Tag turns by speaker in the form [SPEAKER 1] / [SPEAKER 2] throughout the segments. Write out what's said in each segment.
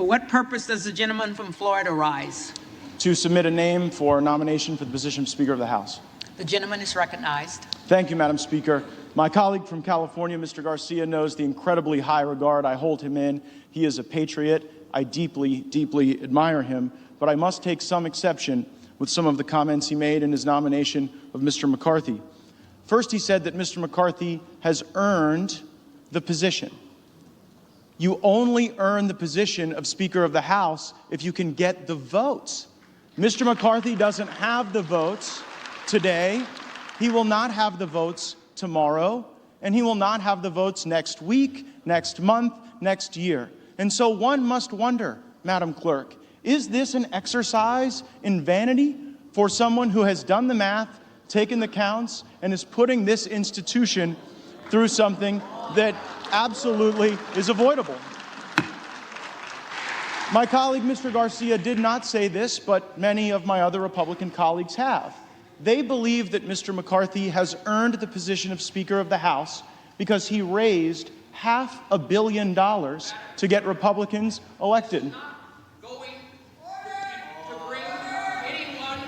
[SPEAKER 1] For what purpose does the gentleman from Florida rise?
[SPEAKER 2] To submit a name for nomination for the position of Speaker of the House.
[SPEAKER 1] The gentleman is recognized.
[SPEAKER 2] Thank you, Madam Speaker. My colleague from California, Mr. Garcia, knows the incredibly high regard I hold him in. He is a patriot. I deeply, deeply admire him, but I must take some exception with some of the comments he made in his nomination of Mr. McCarthy. First, he said that Mr. McCarthy has earned the position. You only earn the position of Speaker of the House if you can get the votes. Mr. McCarthy doesn't have the votes today. He will not have the votes tomorrow, and he will not have the votes next week, next month, next year. And so one must wonder, Madam Clerk, is this an exercise in vanity for someone who has done the math, taken the counts, and is putting this institution through something that absolutely is avoidable? My colleague, Mr. Garcia, did not say this, but many of my other Republican colleagues have. They believe that Mr. McCarthy has earned the position of Speaker of the House because he raised $500 million to get Republicans elected.
[SPEAKER 3] Going to bring anyone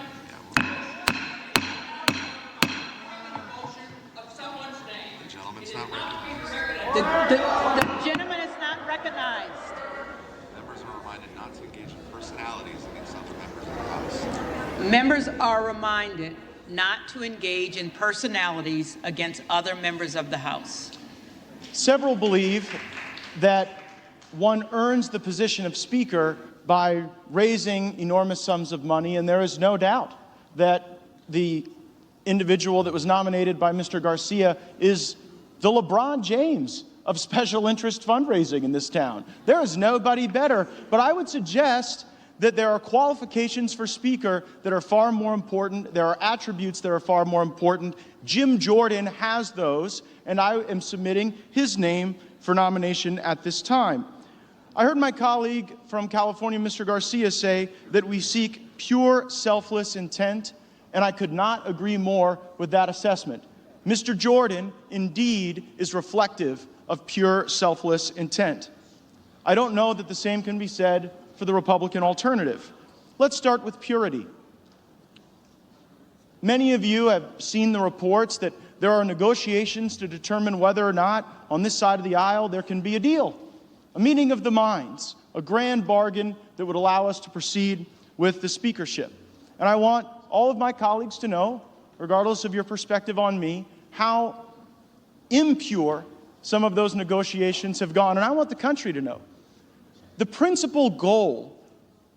[SPEAKER 3] motion of someone's name.
[SPEAKER 4] The gentleman's not recognized.
[SPEAKER 1] The gentleman is not recognized.
[SPEAKER 4] Members are reminded not to engage in personalities against other members of the House.
[SPEAKER 1] Members are reminded not to engage in personalities against other members of the House.
[SPEAKER 2] Several believe that one earns the position of Speaker by raising enormous sums of money, and there is no doubt that the individual that was nominated by Mr. Garcia is the LeBron James of special interest fundraising in this town. There is nobody better, but I would suggest that there are qualifications for Speaker that are far more important. There are attributes that are far more important. Jim Jordan has those, and I am submitting his name for nomination at this time. I heard my colleague from California, Mr. Garcia, say that we seek pure, selfless intent, and I could not agree more with that assessment. Mr. Jordan, indeed, is reflective of pure, selfless intent. I don't know that the same can be said for the Republican alternative. Let's start with purity. Many of you have seen the reports that there are negotiations to determine whether or not on this side of the aisle there can be a deal, a meeting of the minds, a grand bargain that would allow us to proceed with the speakership. And I want all of my colleagues to know, regardless of your perspective on me, how impure some of those negotiations have gone. And I want the country to know. The principal goal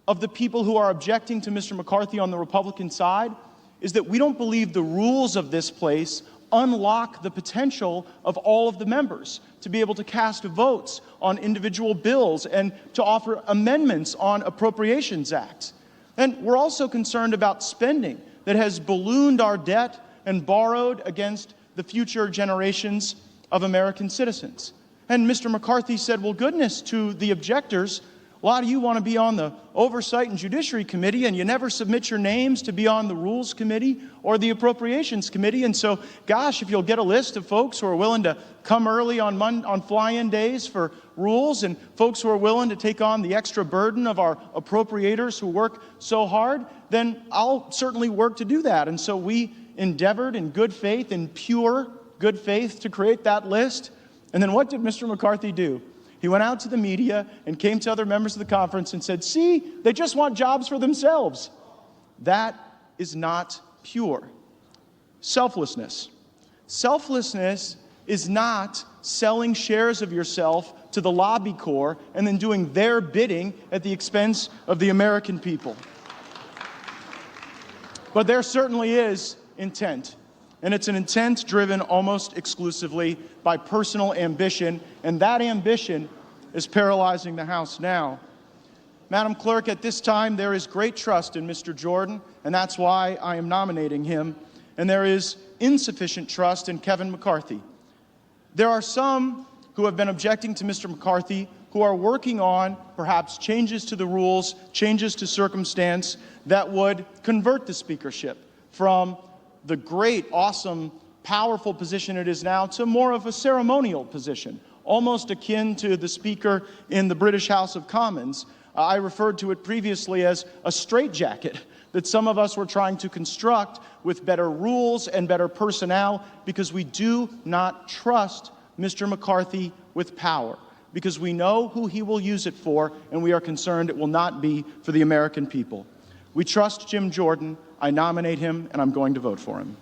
[SPEAKER 2] of the people who are objecting to Mr. McCarthy on the Republican side is that we don't believe the rules of this place unlock the potential of all of the members to be able to cast votes on individual bills and to offer amendments on appropriations acts. And we're also concerned about spending that has ballooned our debt and borrowed against the future generations of American citizens. And Mr. McCarthy said, well, goodness, to the objectors, a lot of you want to be on the Oversight and Judiciary Committee, and you never submit your names to be on the Rules Committee or the Appropriations Committee. And so, gosh, if you'll get a list of folks who are willing to come early on fly-in days for rules, and folks who are willing to take on the extra burden of our appropriators who work so hard, then I'll certainly work to do that. And so we endeavored in good faith, in pure good faith, to create that list. And then what did Mr. McCarthy do? He went out to the media and came to other members of the conference and said, see, they just want jobs for themselves. That is not pure. Selflessness. Selflessness is not selling shares of yourself to the lobby corps and then doing their bidding at the expense of the American people. But there certainly is intent. And it's an intent driven almost exclusively by personal ambition, and that ambition is paralyzing the House now. Madam Clerk, at this time, there is great trust in Mr. Jordan, and that's why I am nominating him, and there is insufficient trust in Kevin McCarthy. There are some who have been objecting to Mr. McCarthy who are working on perhaps changes to the rules, changes to circumstance that would convert the speakership from the great, awesome, powerful position it is now to more of a ceremonial position, almost akin to the Speaker in the British House of Commons. I referred to it previously as a straitjacket that some of us were trying to construct with better rules and better personnel because we do not trust Mr. McCarthy with power, because we know who he will use it for, and we are concerned it will not be for the American people. We trust Jim Jordan. I nominate him, and I'm going to vote for him.